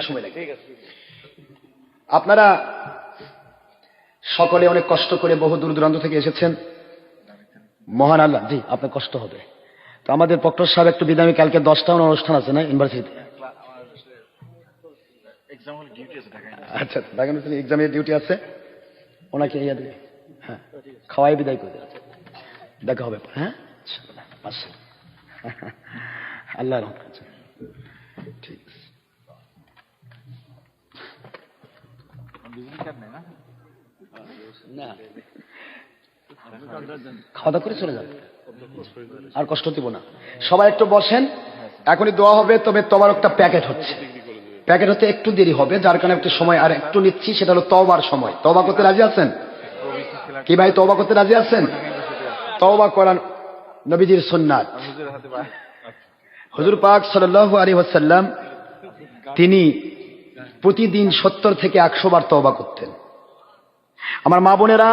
সময় লাগে। আপনারা সকলে অনেক কষ্ট করে বহু দূর দূরান্ত থেকে এসেছেন। মহান আল্লাহ, জি আপনার কষ্ট হবে। তো আমাদের প্রক্টর সাহেব একটু বিদামি, কালকে 10টা অনুষ্ঠান আছে না ইউনিভার্সিটিতে? আচ্ছা, ঢাকা ইউনিভার্সিটি এক্সামের ডিউটি আছে, ওনাকে ইয়ে দিবে, হ্যাঁ খাওয়াই বিদায় করে দেবে। দেখা হবে, হ্যাঁ আল্লাহ রহমান। ঠিক আছে, না খাওয়া দাওয়া করে চলে যাবে, আর কষ্ট দিব না। সবাই একটু বসেন, এখনই দোয়া হবে। তবে তবার একটা প্যাকেট হচ্ছে, প্যাকেট হতে একটু দেরি হবে, যার কারণে একটু সময় আর একটু নিচ্ছি। সেটা হলো তওবার সময়। তওবা করতে রাজি আছেন কি ভাই? তওবা করতে রাজি আছেন? তওবা করান নবীজির সুন্নাত। হুজুর পাক সাল্লাল্লাহু আলাইহি ওয়াসাল্লাম তিনি প্রতিদিন 70 থেকে 100 বার তওবা করতেন। আমার মা বোনেরা,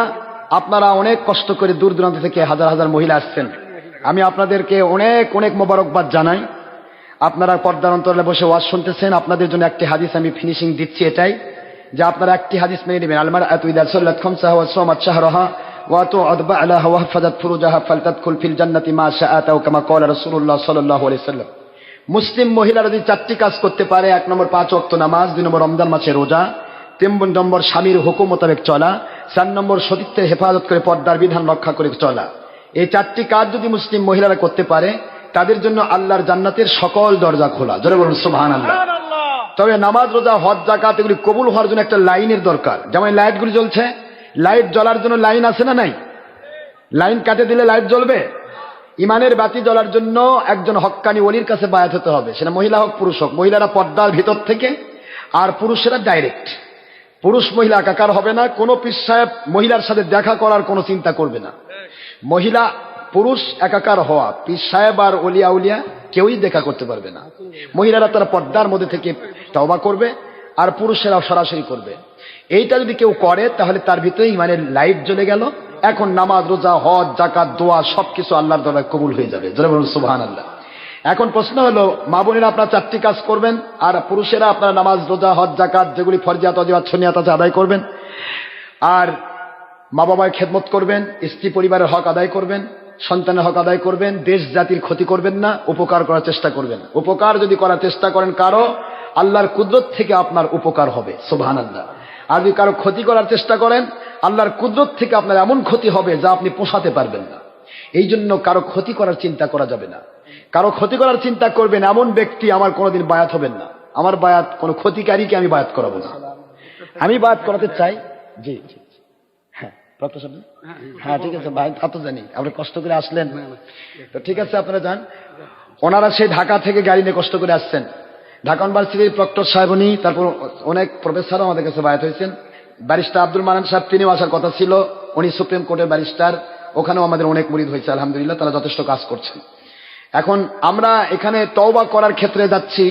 আপনারা অনেক কষ্ট করে দূর দূরান্ত থেকে হাজার হাজার মহিলা আসছেন। আমি আপনাদেরকে অনেক অনেক মোবারকবাদ জানাই। আপনারা পর্দার অন্তরালে বসে ওয়াজ শুনতেছেন। আপনাদের জন্য একটি হাদিস আমি ফিনিশিং দিচ্ছি, এটাই যে আপনারা একটি হাদিস মেনে নেবেন। আলমারআতু ইযা সাল্লাত খামসাহা ওয়া সামাত শাহরাহা ওয়া তু'আদ বা'লাহা ওয়া হাফাযাত ফুরুজাহা ফালতাদখুল ফিল জান্নাতি মা শাআত আও কামা ক্বালা রাসূলুল্লাহ সাল্লাল্লাহু আলাইহি ওয়াসাল্লাম। মুসলিম মহিলা যদি 4টি কাজ করতে পারে, 1 নম্বর 5 ওয়াক্ত নামাজ, 2 নম্বর রমজান মাসে রোজা, 3 নম্বর স্বামীর হুকুম মোতাবেক চলা, 4 নম্বর সতীত্বের হেফাজত করে পর্দার বিধান রক্ষা করে চলা। এই 4টি কাজ যদি মুসলিম মহিলারা করতে পারে, তাদের জন্য আল্লাহর জান্নাতের সকল দরজা খোলা। জোরে বলুন সুবহানাল্লাহ। তবে নামাজ, রোজা, হজ, যাকাত এগুলি কবুল হওয়ার জন্য একটা লাইনের দরকার। যেমন লাইটগুলি জ্বলছে, লাইট জ্বলার জন্য লাইন আছে না নাই? লাইন কাটে দিলে লাইট জ্বলবে? ইমানের বাতি জ্বলার জন্য একজন হক্কানি ওলির কাছে বায়াত হতে হবে, সেটা মহিলা হোক পুরুষ হোক। মহিলারা পর্দার ভিতর থেকে, আর পুরুষেরা ডাইরেক্ট। পুরুষ মহিলা একাকার হবে না। কোন পীর সাহেব মহিলার সাথে দেখা করার কোনো চিন্তা করবে না। মহিলা পুরুষ একাকার হওয়া, পীর সাহেব আর ওলিয়া উলিয়া কেউই দেখা করতে পারবে না। মহিলারা তারা পর্দার মধ্যে থেকে তওবা করবে, আর পুরুষেরা সরাসরি করবে। এইটা যদি কেউ করে, তাহলে তার ভিতরে ইমানের লাইট জ্বলে গেল। এখন নামাজ, রোজা, হজ, যাকাত, দোয়া সবকিছু আল্লাহর দরবারে কবুল হয়ে যাবে। জোরে বলুন সুবহানাল্লাহ। এখন প্রশ্ন হলো, মা বোনেরা আপনারা 4টি কাজ করবেন, আর পুরুষেরা আপনারা নামাজ, রোজা, হজ, যাকাত যেগুলি ফরজিয়াত, ওয়াজিবাত, সুন্নিয়াত আছে আদায় করবেন, আর মা বাবার খেদমত করবেন, স্ত্রী পরিবারের হক আদায় করবেন, সন্তানের হক আদায় করবেন, দেশ জাতির ক্ষতি করবেন না, উপকার করার চেষ্টা করবেন। উপকার যদি করার চেষ্টা করেন কারো, আল্লাহর কুদরত থেকে আপনার উপকার হবে, সুবহানাল্লাহ। আর যদি কারো ক্ষতি করার চেষ্টা করেন, আল্লাহর কুদরত থেকে আপনার এমন ক্ষতি হবে যা আপনি পোষাতে পারবেন না। এই জন্য কারো ক্ষতি করার চিন্তা করা যাবে না। কারো ক্ষতি করার চিন্তা করবেন এমন ব্যক্তি আমার কোনোদিন বায়াত হবেন না। আমার বায়াত কোনো ক্ষতিকারীকে আমি বায়াত করাবো না। আমি বায়াত করাতে চাই, জি জি হ্যাঁ হ্যাঁ ঠিক আছে ভাই, তা তো জানি আপনি কষ্ট করে আসলেন, তো ঠিক আছে আপনারা যান। ওনারা সেই ঢাকা থেকে গাড়ি নিয়ে কষ্ট করে আসছেন। ঢাকা ইউনিভার্সিটির প্রক্টর সাহেব উনি, তারপর অনেক প্রফেসরও আমাদের কাছে বায়াত হয়েছেন। ব্যারিস্টার আব্দুল মান্নান সাহেব, তিনিও আসার কথা ছিল। উনি সুপ্রিম কোর্টের ব্যারিস্টার, ওখানেও আমাদের অনেক মুরিদ হয়েছে আলহামদুলিল্লাহ, তারা যথেষ্ট কাজ করছেন। এখন আমরা এখানে তওবা করার ক্ষেত্রে যাচ্ছি।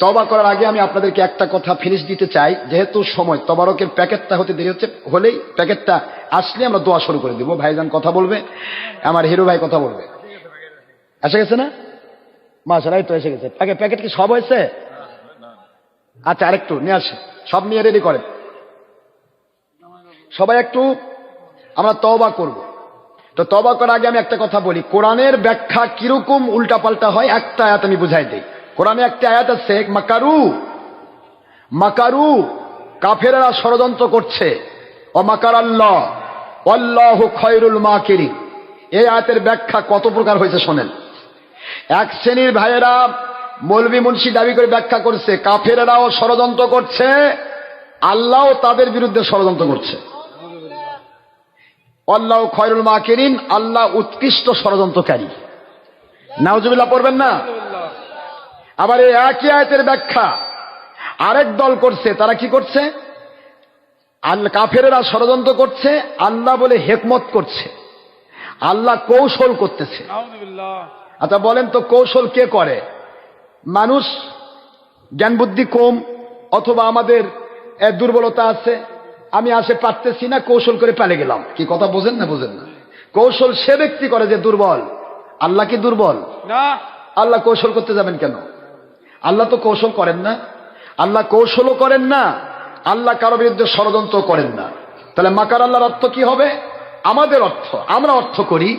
তওবা করার আগে আমি আপনাদেরকে একটা কথা ফিনিশ দিতে চাই। যেহেতু সময় তবারকের প্যাকেটটা হতে দেরি হচ্ছে, হলেই প্যাকেটটা আসলে আমরা দোয়া শুরু করে দিব। ভাইজান কথা বলবে, আমার হিরো ভাই কথা বলবে। এসে গেছে না? মাশাআল্লাহ, তো এসে গেছে। প্যাকেট কি সব হয়েছে? আচ্ছা, আরেকটু নিয়ে আসে, সব নিয়ে রেডি করেন সবাই। একটু আমরা তওবা করব। তো তওবা করার আগে আমি একটা কথা বলি, কোরআনের ব্যাখ্যা কিরকম উল্টাপাল্টা হয় একটা আয়াত আমি বুঝাই দিই। কোরআনে একটা আয়াত আছে, মাকারু মাকারু, কাফেররা ষড়যন্ত্র করছে, ও মাকারাল্লাহ ওয়াল্লাহু খায়রুল মাকিরিন। এই আয়াতের ব্যাখ্যা কত প্রকার হয়েছে শোনেন। এক শ্রেণীর ভাইয়েরা মৌলভী মুন্সি দাবি করে ব্যাখ্যা করছে, কাফেররাও ষড়যন্ত্র করছে, আল্লাহও তাদের বিরুদ্ধে ষড়যন্ত্র করছে। আল্লাহ খায়রুল মাকিরিন, আল্লাহ উৎকৃষ্ট ষড়যন্ত্রকারী। নাউজুবিল্লাহ পড়বেন না? আবার এই একই আয়াতের ব্যাখ্যা আরেক দল করছে। তারা কি করছে? আল্লাহ কাফেরেরা ষড়যন্ত্র করছে, আল্লাহ বলে হিকমত করছে, আল্লাহ কৌশল করতেছে। আচ্ছা বলেন তো, কৌশল কে করে? মানুষ, জ্ঞান বুদ্ধি কম, অথবা আমাদের দুর্বলতা আছে, আমি আসে পারতেছি না, কৌশল করে পালে গেলাম। কি কথা বোঝেন না? বোঝেন না? কৌশল সে ব্যক্তি করে যে দুর্বল। আল্লাহ কি দুর্বল না? আল্লাহ কৌশল করতে যাবেন কেন? আল্লাহ তো কৌশল করেন না। আল্লাহ কৌশলও করেন না, আল্লাহ কারো বিরুদ্ধে ষড়যন্ত্র করেন না। তাহলে মাকার আল্লাহর অর্থ কি হবে? আমাদের অর্থ, আমরা অর্থ করি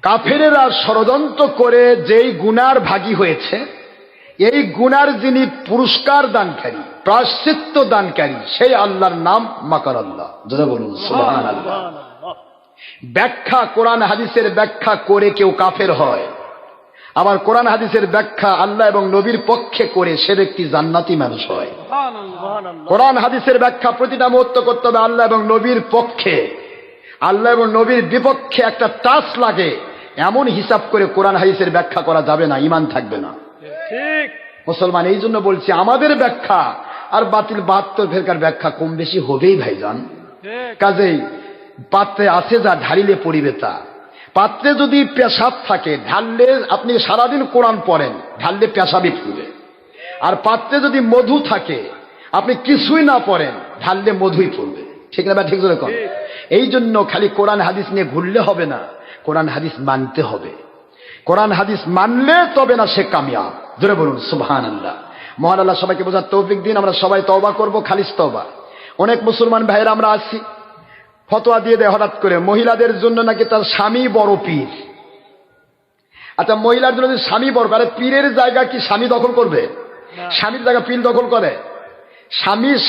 কাফেরেরা ষড়যন্ত্র করে যেই গুনার ভাগী হয়েছে, এই গুনার যিনি পুরস্কার দানকারী, প্রায়শ্চিত্ত দানকারী, সেই আল্লাহর নাম মাকার আল্লাহ। যদি বলুন সুবহানাল্লাহ। ব্যাখ্যা, কোরআন হাদিসের ব্যাখ্যা করে কেউ কাফের হয়, আবার কোরআন হাদিসের ব্যাখ্যা আল্লাহ এবং নবীর পক্ষে করে সে ব্যক্তি জান্নাতি মানুষ হয়। কোরআন হাদিসের ব্যাখ্যা প্রতিটা মুহূর্ত করতে হবে আল্লাহ এবং নবীর পক্ষে। আল্লাহ এবং নবীর বিপক্ষে একটা টাচ লাগে এমন হিসাব করে কোরআন হাদিসের ব্যাখ্যা করা যাবে না, ঈমান থাকবে না। ঠিক মুসলমান, এই জন্য বলছি আমাদের ব্যাখ্যা আর বাতিল 72 ফেরকার ব্যাখ্যা কম বেশি হবেই ভাইজান। কাজেই পাত্রে আছে যা ঢালিলে পড়িবে তা। পাত্রে যদি পেশাব থাকে, ঢাললে আপনি সারাদিন কোরআন পড়েন, ঢাললে পেশাবই ফুলবে। আর পাত্রে যদি মধু থাকে, আপনি কিছুই না পড়েন, ঢাললে মধুই ফুলবে। ঠিক না? ঠিক করে কর। এই জন্য খালি কোরআন হাদিস নিয়ে ঘুরলে হবে না, কোরআন হাদিস মানতে হবে। কোরআন হাদিস মানলে তবে না সে কামিয়াব। জোরে বলুন সুবহানাল্লাহ। মহান আল্লাহ সবাইকে বোঝার তৌফিক দিন। আমরা সবাই তওবা করব, খালিস তওবা। অনেক মুসলমান ভাইয়েরা আমরা আসছি, ফতোয়া দিয়ে দেয় হঠাৎ করে মহিলাদের জন্য নাকি তার স্বামী বড় পীর। আচ্ছা, মহিলার জন্য যদি স্বামী বড়, আরে পীরের জায়গা কি স্বামী দখল করবে? স্বামীর জায়গা পীর দখল করে?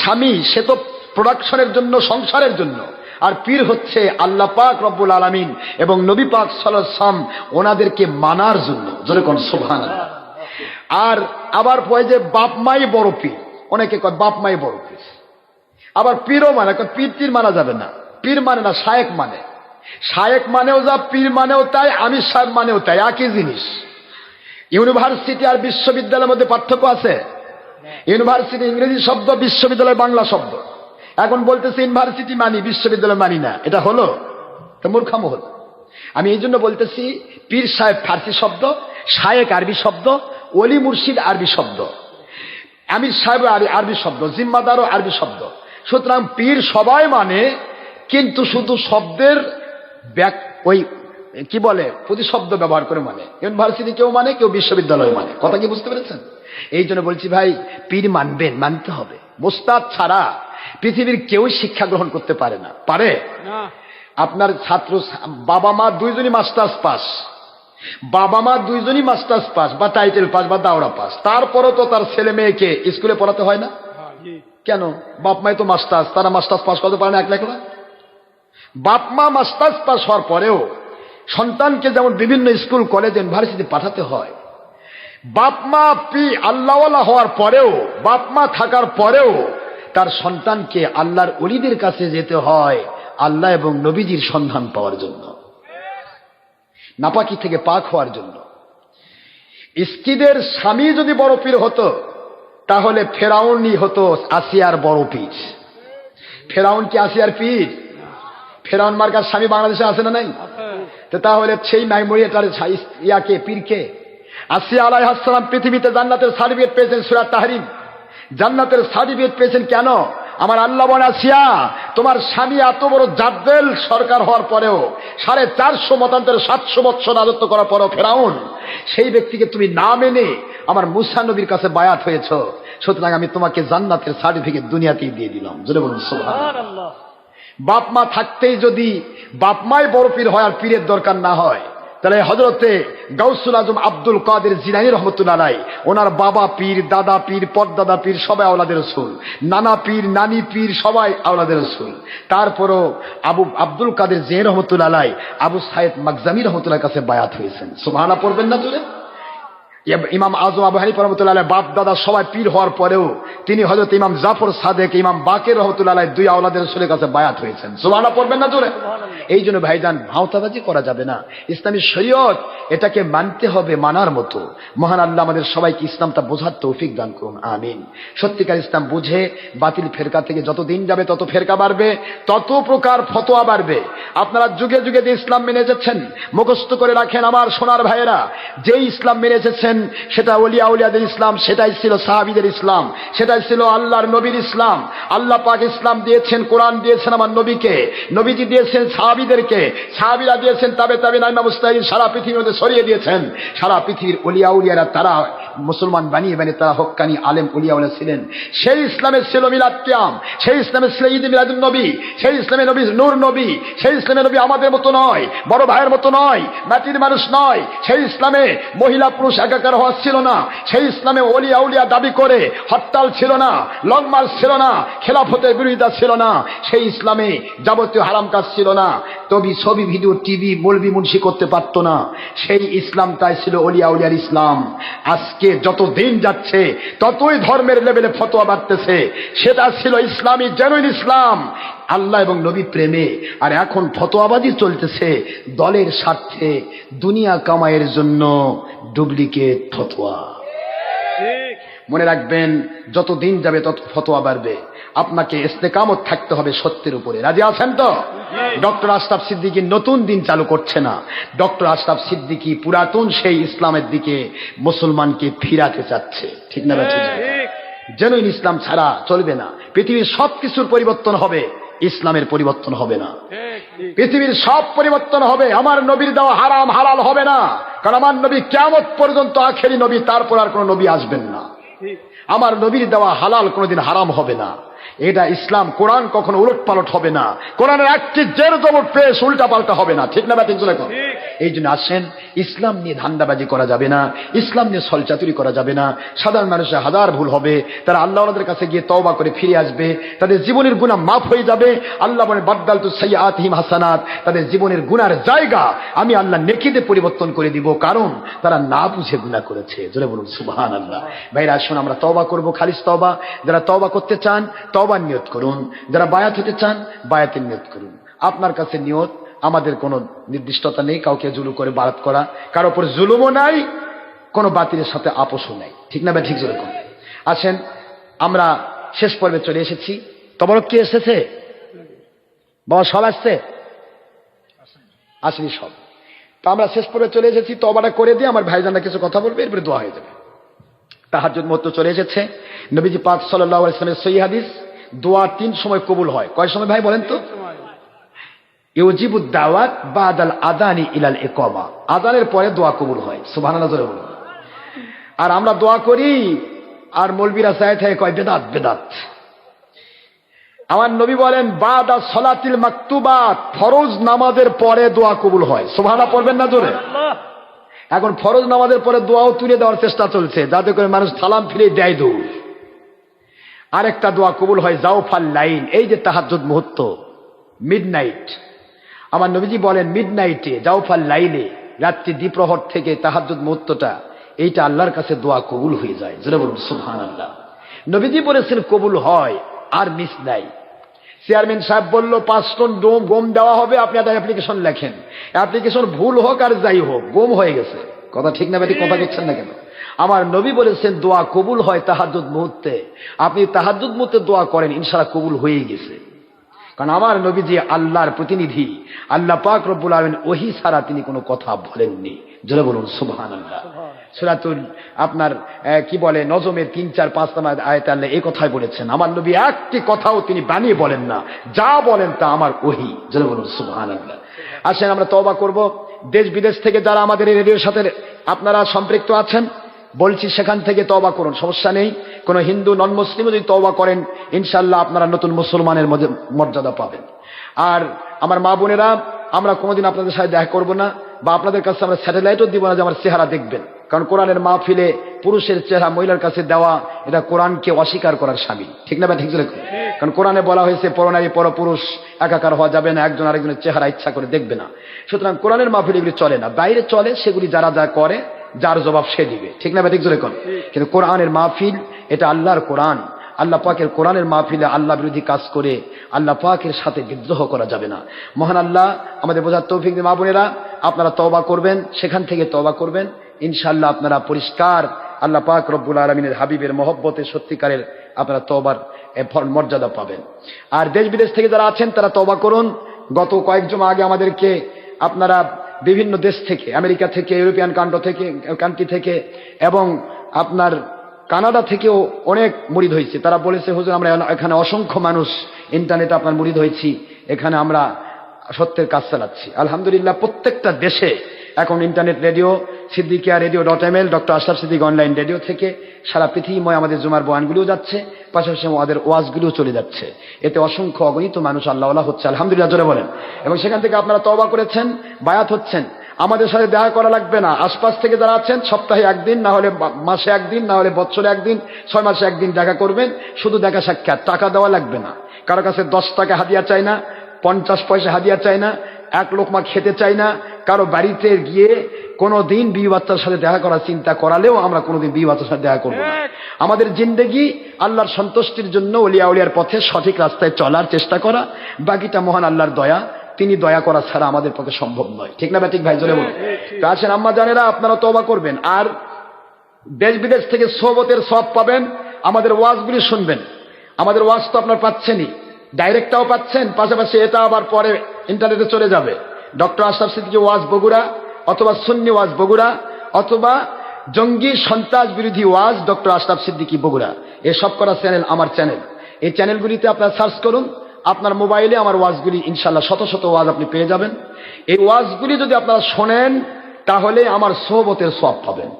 স্বামী সে তো প্রোডাকশনের জন্য, সংসারের জন্য। আর পীর হচ্ছে আল্লাহ পাক রব্বুল আলামিন এবং নবী পাক সাল্লাল্লাহু আলাইহি ওয়াসাল্লাম, ওনাদেরকে মানার জন্য। জোরে কোন সুবহানাল্লাহ। আর আবার কয় যে বাপ মাই বড় পীর, অনেকে কয় বাপ মাই বড় পীর। আবার পীরও মানে, পীর তীর মানা যাবে না, পীর মানে না, শায়েক মানে। শায়েক মানেও যা, পীর মানেও তাই, আমির সাহেব মানেও তাই, একই জিনিস। ইউনিভার্সিটি আর বিশ্ববিদ্যালয়ের মধ্যে পার্থক্য আছে? ইউনিভার্সিটি ইংরেজি শব্দ, বিশ্ববিদ্যালয় বাংলা শব্দ। এখন বলতেছে ইউনিভার্সিটি মানি, বিশ্ববিদ্যালয় মানি না, এটা হলো তো মূর্খামো হলো। আমি এই জন্য বলতেছি, পীর সাহেব ফার্সি শব্দ, শায়েক আরবি শব্দ, ওলি মুর্শিদ আরবি শব্দ, আমির সাহেব আরবি শব্দ, জিম্মাদারও আরবি শব্দ। সুতরাং পীর সবাই মানে, কিন্তু শুধু শব্দের ওই কি বলে প্রতিশব্দ ব্যবহার করে মানে। ইউনিভার্সিটি কেউ মানে, কেউ বিশ্ববিদ্যালয় মানে। কথা কি বুঝতে পেরেছেন? এই জন্য বলছি ভাই, পীর মানবেন, মানতে হবে। মোস্তাদ ছাড়া পৃথিবীর কেউ শিক্ষা গ্রহণ করতে পারে না। পারে? আপনার ছাত্র বাবা মা দুইজনই মাস্টার্স পাস, বাবা মা দুইজনই মাস্টার্স পাস বা টাইটেল পাস বা দাওরা পাস, তারপরও তো তার ছেলে মেয়েকে স্কুলে পড়াতে হয় না কেন? বাপ মাই তো মাস্টার্স, তারা মাস্টার্স পাস করতে পারে না একলা একলা? বাপ মা মাস্টার্স পাস হওয়ার পরেও সন্তানকে যেমন বিভিন্ন স্কুল কলেজ ইউনিভার্সিটি পাঠাতে হয়, বাপ মা আল্লাহওয়ালা হওয়ার পরেও, বাপ মা থাকার পরেও তার সন্তানকে আল্লাহর ওলিদের কাছে যেতে হয় আল্লাহ এবং নবীজির সন্ধান পাওয়ার জন্য, নাপাকি থেকে পাক হওয়ার জন্য। স্ত্রীদের স্বামী যদি বড় পীর হতো, তাহলে ফেরাউনই হতো আসিয়ার বড় পীর। ফেরাউন কি আসিয়ার পীর? ফেরাউন মার্কার স্বামী বাংলাদেশে আছে না নাই? তাহলে সেই মাইমরিয়াটার ইয়াকে পীরকে। আসিয়া আলাইহিস সালাম পৃথিবীতে জান্নাতের সার্টিফিকেট পেয়েছেন, সূরা তাহরিম। জান্নাতের সার্টিফিকেট পেয়েছেন কেন? আমার আল্লাহ বলে, আসিয়া তোমার স্বামী এত বড় জাদ্দেল সরকার হওয়ার পরেও, 450 মতান্তরে 700 বৎসর রাজত্ব করার পরেও ফেরাউন, সেই ব্যক্তিকে তুমি না মেনে আমার মুসা নবীর কাছে বায়াত হয়েছ, সুতরাং আমি তোমাকে জান্নাতের সার্টিফিকেট দুনিয়াতেই দিয়ে দিলাম। জোরে বলুন সুবহানাল্লাহ। বাপ মা থাকতেই যদি বাপ মাই বড় পীর হয় আর পীরের দরকার না হয়, তাহলে হযরতে গাউসুল আজম আব্দুল কাদের জিলানী রহমতুল্লাহ আলাইহি, ওনার বাবা পীর, দাদা পীর, পরদাদা পীর সবাই আওলাদের রাসূল, নানা পীর, নানি পীর সবাই আওলাদের রাসূল। তারপরও আব্দুল কাদের জিলানী রহমতুল্লাহ আলাইহি আবু সাইদ মাকজামি রহমতুল্লাহর কাছে বায়াত হয়েছেন। সুবহানাল্লাহ পড়বেন না জোরে? ইমাম আজম আবু হানিফা রহমতুল্লাহ আলাইহি বাপ দাদা সবাই পীর হওয়ার পরেও তিনি হযরত ইমাম জাফর সাদেক, ইমাম বাকের রহমতুল্লাহ আলাইহি দুই আওলাদের রাসূলের কাছে বায়াত হয়েছেন। সুবহানাল্লাহ পড়বেন না জোরে? এই জন্য ভাইজান, ভাওতাবাজি করা যাবে না। ইসলামী শরীয়ত এটাকে মানতে হবে, মানার মতো। মহান আল্লাহ আমাদের সবাইকে ইসলামটা বোঝার তৌফিক দান করুন, আমিন। সত্যিকার ইসলাম বুঝে বাতিল ফেরকা থেকে যত দিন যাবে তত ফেরকা বাড়বে, তত প্রকার ফতোয়া বাড়বে। আপনারা যুগে যুগে যে ইসলাম মেনে এসেছেন, মুখস্থ করে রাখেন আমার সোনার ভাইয়েরা, যে ইসলাম মেনে এসেছেন সেটা ওলিয়া উলিয়াদের ইসলাম, সেটাই ছিল সাহাবীদের ইসলাম, সেটাই সেটাই ছিল আল্লাহর নবীর ইসলাম। আল্লাহ পাক ইসলাম দিয়েছেন, কোরআন দিয়েছেন আমার নবীকে, নবীজি দিয়েছেন সাহাবীদেরকে, সাহাবীরা দিয়েছেন তাবে ইমাম মুজতাহিদ, সারা পৃথিবীর মধ্যে ছড়িয়ে দিয়েছেন। সারা পৃথিবীর ওলিয়া উলিয়ারা তারা মুসলমান বানিয়ে তারা হক্কানি আলেম উলিয়া উলিয়া ছিলেন। সেই ইসলামের ছিল মিলাদ কিয়াম, সেই ইসলামের ছিল ঈদ মিলাদুন নবী, সেই ইসলামের নবী নূর নবী, সেই ইসলামের নবী আমাদের মতো নয়, বড় ভাইয়ের মতো নয়, মাটির মানুষ নয়। সেই ইসলামে মহিলা পুরুষ একাকার হওয়া ছিল না। সেই ইসলামে ওলিয়া উলিয়া দাবি করে হরতাল ছিল না, লং মার্চ ছিল না, খেলাফতের বিরোধিতা ছিল না। সেই ইসলামে যাবতীয় হারাম কাজ ছিল না, তবে ছবি ভিডিও টিভি মৌলবি মুন্সি করতে পারতো না। সেই ইসলামটাই ছিল ওলিয়া উলিয়ার ইসলাম। আজকে যত দিন যাচ্ছে ততই ধর্মের লেভেলে ফতোয়া বাড়তেছে। সেটা ছিল ইসলামী জেনুইন ইসলাম, আল্লাহ এবং নবী প্রেমে। আর এখন ফতোয়াবাজি চলতেছে দলের স্বার্থে, দুনিয়া কামাইয়ের জন্য ডুপ্লিকেট ফতোয়া। মনে রাখবেন, যত দিন যাবে তত ফতোয়া বাড়বে। আপনাকে ইস্তেকামত থাকতে হবে সত্যের উপরে। রাজি আছেন তো? ডক্টর আশরাফ সিদ্দিকী নতুন দিন চালু করছে না, ডক্টর আশরাফ সিদ্দিকী পুরাতন সেই ইসলামের দিকে মুসলমানকে ফিরাতে চাচ্ছে। ঠিক না? জেনুইন ইসলাম ছাড়া চলবে না। পৃথিবীর সব কিছুর পরিবর্তন হবে, ইসলামের পরিবর্তন হবে না। পৃথিবীর সব পরিবর্তন হবে, আমার নবীর দেওয়া হারাম হালাল হবে না। কারণ আমার নবী কিয়ামত পর্যন্ত আখেরি নবী, তারপর আর কোন নবী আসবেন না। আমার নবীর দেওয়া হালাল কোনোদিন হারাম হবে না। এটা ইসলাম। কোরআন কখনো উলট পালট হবে না, কোরআনের একটি জের জবর পেশ উল্টা পাল্টা হবে না। ঠিক না? এই জন্য আসেন, ইসলাম নিয়ে ধান্দাবাজি করা যাবে না, ইসলাম নিয়ে ছলচাতুরি করা যাবে না। সাধারণ মানুষের হাজার ভুল হবে, তারা আল্লাহ ওনাদের কাছে গিয়ে তওবা করে ফিরে আসবে, তাদের জীবনের গুনাহ মাফ হয়ে যাবে। আল্লাহ বলেন বাদদালতু সাইয়্যাতিহিম হাসানাত, তাদের জীবনের গুনার জায়গা আমি আল্লাহ নেকিতে পরিবর্তন করে দিব, কারণ তারা না বুঝে গুনাহ করেছে। জোরে বলুন সুবহানাল্লাহ। ভাইরা আসুন, আমরা তওবা করব, খালিস তওবা। যারা তওবা করতে চান তওবার নিয়ত করুন, যারা বায়াত হতে চান বায়াতের নিয়ত করুন। আপনার কাছে নিয়ত, আমাদের কোনো নির্দিষ্টতা নেই কাউকে জুলু করে বারাত করা, কারো উপর জুলুমও নাই, কোনো বাতিলের সাথে আপোষও নাই। ঠিক না? ঠিক জোরে করুন। আসেন, আমরা শেষ পর্বে চলে এসেছি। তবরক কি এসেছে বাবা? সব আসছে? আসেনি সব। তো আমরা শেষ পর্বে চলে এসেছি, তওবাটা করে দিয়ে আমার ভাইজানরা কিছু কথা বলবে, এরপরে দোয়া হয়ে যাবে। তাহাজ্জুদ মুহূর্ত চলে এসেছে। নবীজি পাক সাল্লাল্লাহু আলাইহি ওয়াসাল্লামের সহিহ হাদিস, দোয়া 3 সময় কবুল হয়। কয় সময় ভাই বলেন তো? ইউজিবুদ দাওয়াত বাদাল আযানি ইলাল ইকামা, আযানের পরে দোয়া কবুল হয়। সুবহানাল্লাহ জোরে বলুন। আর আমরা দোয়া করি, আর মৌলবীরা চায় থাকে কয় বেদাত বেদাত। আমার নবী বলেন বাদা সলাতিল মাকতুবাত, ফরজ নামাজের পরে দোয়া কবুল হয়। সুবহানাল্লাহ পড়বেন না জোরে? এখন ফরজ নামাজের পরে দোয়াও তুলে দেওয়ার চেষ্টা চলছে, যাতে করে মানুষ সালাম ফিরে দেয় দৌড়। আরেকটা দোয়া কবুল হয় জাওফাল লাইল, এই যে তাহাজ্জুদ মুহূর্ত, মিডনাইট। আমার নবীজি বলেন মিডনাইটে, জাওফাল লাইলে, রাত্রি দ্বিপ্রহর থেকে তাহাজ্জুদ মুহূর্তটা, এইটা আল্লাহর কাছে দোয়া কবুল হয়ে যায়। যেটা বলুন সুবহানাল্লাহ। নবীজি বলেছেন কবুল হয়, আর মিস নাই। চেয়ারম্যান সাহেব বলল 5 টন গম দেওয়া হবে, আপনি একটা অ্যাপ্লিকেশন লেখেন, অ্যাপ্লিকেশন ভুল হোক আর যাই হোক, গম হয়ে গেছে। কথা ঠিক না? বেটি কথা দেখছেন না কেন? আমার নবী বলেছেন দোয়া কবুল হয় তাহাজ্জুদ মুহূর্তে। আপনি তাহাজ্জুদ মুহূর্তে দোয়া করেন, ইনশাআল্লাহ কবুল হয়েই গেছে। কারণ আমার নবী যে আল্লাহর প্রতিনিধি, আল্লাহ পাক রব্বুল আলামিন ওহী ছাড়া তিনি কোনো কথা বলেননি। জোরে বলুন সুবহানাল্লাহ। সূরাতুল আপনার কি বলে নজমের 3, 4, 5 নম্বর আয়াতে আল্লাহ এই কথাই বলেছেন। আমার নবী একটি কথাও তিনি বানিয়ে বলেন না, যা বলেন তা আমার ওহী। জোরে বলুন সুবহানাল্লাহ। আসেন আমরা তওবা করব। দেশ বিদেশ থেকে যারা আমাদের এই রেডিওর সাথে আপনারা সম্পৃক্ত আছেন, বলছি সেখান থেকে তওবা করুন, সমস্যা নেই। কোন হিন্দু নন মুসলিম যদি তওবা করেন, ইনশাআল্লাহ আপনারা নতুন মুসলমানের মর্যাদা পাবেন। আর আমার মা বোনেরা, আমরা কোনোদিন আপনাদের সাথে দেখা করব না, বা আপনাদের কাছে আমরা স্যাটেলাইটও দিব না যে আমার চেহারা দেখবেন। কারণ কোরআনের মাহফিলে পুরুষের চেহারা মহিলার কাছে দেওয়া, এটা কোরআনকে অস্বীকার করার শামিল। ঠিক না? ঠিক ছিল। কারণ কোরআনে বলা হয়েছে পরনারী পরপুরুষ একাকার হওয়া যাবে না, একজন আরেকজনের চেহারা ইচ্ছা করে দেখবে না। সুতরাং কোরআনের মাহফিল এগুলি চলে না, বাইরে চলে, সেগুলি যারা যা করে যার জবাব সে দিবে। ঠিক না? ঠিক জোরে কোন। কিন্তু কোরআনের মাহফিল এটা আল্লাহর কোরআন, আল্লাহ পাকের কোরআনের মাহফিলে আল্লাহ বিরোধী কাজ করে আল্লাহ পাকের সাথে বিদ্রোহ করা যাবে না। মহান আল্লাহ আমাদের বোঝার তৌফিক দিন। মা বোনেরা, আপনারা তওবা করবেন, সেখান থেকে তওবা করবেন, ইনশাআল্লাহ আপনারা পরিষ্কার আল্লাহ পাক রব্বুল আলামিনের হাবিবের মহব্বতে সত্যিকারের আপনারা তওবার মর্যাদা পাবেন। আর দেশ বিদেশ থেকে যারা আছেন তারা তওবা করুন। গত কয়েক জুমা আগে আমাদেরকে আপনারা বিভিন্ন দেশ থেকে, আমেরিকা থেকে, ইউরোপিয়ান কান্ট্রি থেকে এবং আপনার কানাডা থেকেও অনেক মুরিদ হয়েছে। তারা বলেছে, হুজুর আমরা এখানে অসংখ্য মানুষ ইন্টারনেটে আপনার মুরিদ হয়েছি, এখানে আমরা সত্যের কাজ চালাচ্ছি। আলহামদুলিল্লাহ, প্রত্যেকটা দেশে এখন ইন্টারনেট রেডিও, সিদ্দিকিয়া রেডিও.ml, doctor Ashraf Siddique online radio থেকে সারা পৃথিবীময় আমাদের জুমার বয়ানগুলিও যাচ্ছে, পাশাপাশি আমাদের ওয়াজগুলিও চলে যাচ্ছে। এতে অসংখ্য অগণিত মানুষ আল্লাহওয়ালা হচ্ছে, আলহামদুলিল্লাহ জোরে বলেন। এবং সেখান থেকে আপনারা তওবা করেছেন, বায়াত হচ্ছেন। আমাদের সাথে দেখা করা লাগবে না, আশপাশ থেকে যারা আছেন সপ্তাহে একদিন, না হলে মাসে একদিন, না হলে বছরে একদিন, 6 মাসে একদিন দেখা করবেন। শুধু দেখা সাক্ষাৎ, টাকা দেওয়া লাগবে না। কারো কাছে 10 টাকা হাদিয়া চাই না, 50 পয়সা হাদিয়া চাই না, 1 লোকমা খেতে চাই না। কারো বাড়িতে গিয়ে কোনোদিন বিবি বাচ্চার সাথে দেখা করার চিন্তা করালেও আমরা কোনোদিন বিবি বাচ্চার সাথে দেখা করবো না। আমাদের জিন্দেগি আল্লাহর সন্তুষ্টির জন্য ওলিয়া উলিয়ার পথে সঠিক রাস্তায় চলার চেষ্টা করা, বাকিটা মহান আল্লাহর দয়া, তিনি দয়া করা ছাড়া আমাদের পক্ষে সম্ভব নয়। ঠিক না ঠিক ভাই, জোরে বলুন। তো আসেন আম্মা জানেরা, আপনারা তওবা করবেন, আর দেশ বিদেশ থেকে সোহবতের সওয়াব পাবেন। আমাদের ওয়াজগুলি শুনবেন। আমাদের ওয়াজ তো আপনার পাচ্ছেনই, ডাইরেক্টটাও পাচ্ছেন, পাশাপাশি এটা আবার পরে ইন্টারনেটে চলে যাবে। ডক্টর আশরাফ সিদ্দিকী ওয়াজ বগুড়া, অথবা সুন্নি ওয়াজ বগুড়া, অথবা জঙ্গি সন্ত্রাস বিরোধী ওয়াজ ডক্টর আশরাফ সিদ্দিকী বগুড়া, এসব করা চ্যানেল আমার চ্যানেল। এই চ্যানেলগুলিতে আপনারা সার্চ করুন, আপনার মোবাইলে আমার ওয়াজগুলি ইনশাআল্লাহ শত শত ওয়াজ আপনি পেয়ে যাবেন। এই ওয়াজগুলি যদি আপনারা শোনেন তাহলে আমার সোহবতের সওয়াব পাবেন।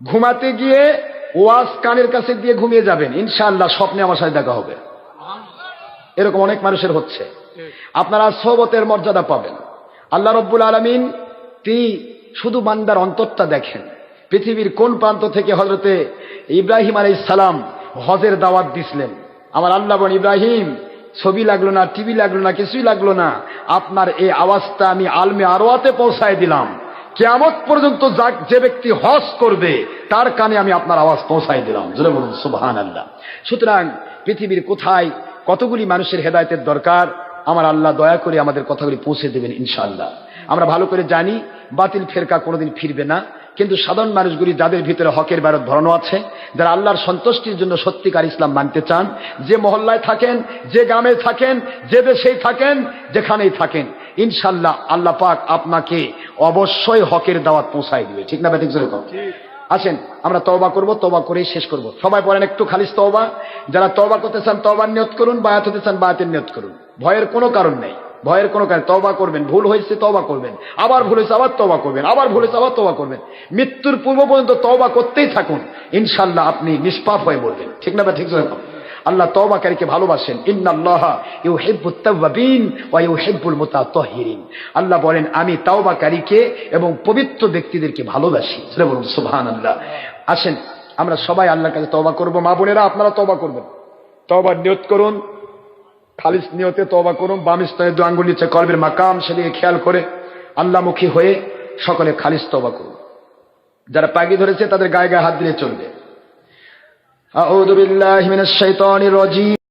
ঘুমাতে গিয়ে ওয়াজ কানের কাছে দিয়ে ঘুমিয়ে যাবেন, ইনশাআল্লাহ স্বপ্নে আমার সাথে দেখা হবে। এরকম অনেক মানুষের হচ্ছে। আপনারা সোহবতের মর্যাদা পাবেন। আল্লাহ রব্বুল আলামিন তিনি শুধু বান্দার অন্তরটা দেখেন। পৃথিবীর কোন প্রান্ত থেকে হযরতে ইব্রাহিম আলাইহিস সালাম হজের দাওয়াত দিছিলেন, আমার আল্লাহ বলেন, ইব্রাহিম ছবি লাগলো না, টিভি লাগলো না, কিছুই লাগলো না, আপনার এই আওয়াজটা আমি আলমে আরওয়াতে পৌঁছায় দিলাম। কিয়ামত পর্যন্ত যে ব্যক্তি হজ করবে তার কানে আমি আপনার আওয়াজ পৌঁছায় দিলাম। জোরে বলুন সুবহানাল্লাহ। সুতরাং পৃথিবীর কোথায় কতগুলি মানুষের হেদায়েতের দরকার, আমার আল্লাহ দয়া করে আমাদের কথাগুলি পৌঁছে দেবেন ইনশাআল্লাহ। আমরা ভালো করে জানি বাতিল ফেরকা কোনোদিন ফিরবে না, কিন্তু সাধারণ মানুষগুলি যাদের ভিতরে হকের বাইরে ধরানো আছে, যারা আল্লাহর সন্তুষ্টির জন্য সত্যিকার ইসলাম মানতে চান, যে মহল্লায় থাকেন, যে গ্রামে থাকেন, যে দেশেই থাকেন, যেখানেই থাকেন, ইনশাআল্লাহ আল্লাহ পাক আপনাকে অবশ্যই হকের দাওয়াত পৌঁছায় দিবে। ঠিক না ঠিক? আসেন আমরা তওবা করব, তওবা করেই শেষ করব। সবাই পড়েন একটু খালিস তওবা। যারা তওবা করতে চান তওবার নিয়ত করুন, বায়াত হতে চান বায়াতের নিয়ত করুন। ভয়ের কোনো কারণ নেই, ভয়ের কোনো কারণ। তওবা করবেন, ভুল হয়েছে তওবা করবেন, আবার ভুল হয়েছে আবার তওবা করবেন, আবার ভুল হয়েছে আবার তওবা করবেন। মৃত্যুর পূর্ব পর্যন্ত তওবা করতেই থাকুন, ইনশাআল্লাহ আপনি নিষ্পাপ হয়ে মরবেন। ঠিক না ঠিক? আল্লাহ তওবাকারীকে ভালোবাসেন। ইন্নাল্লাহা ইউহিব্বুত তাওয়াবিন ওয়া ইউহিব্বুল মুতাতাহহিরিন। আল্লাহ বলেন আমি তওবাকারীকে এবং পবিত্র ব্যক্তিদেরকে ভালোবাসি। বলুন সুবহানাল্লাহ। আসেন আমরা সবাই আল্লাহর কাছে তওবা করব। মা বোনেরা আপনারা তওবা করবেন, তওবার নিয়ত করুন, খালিস নিয়তে তওবা করুন। বাম স্তনে 2 আঙ্গুল নিচে কলবের মাকাম, সেদিকে খেয়াল করে আল্লাহমুখী হয়ে সকলে খালিস তওবা করুন। যারা পাগড়ি ধরেছে তাদের গায়ে গায়ে হাত দিয়ে চলবে। আউযু বিল্লাহি মিনাশ শাইতানির রাজীম।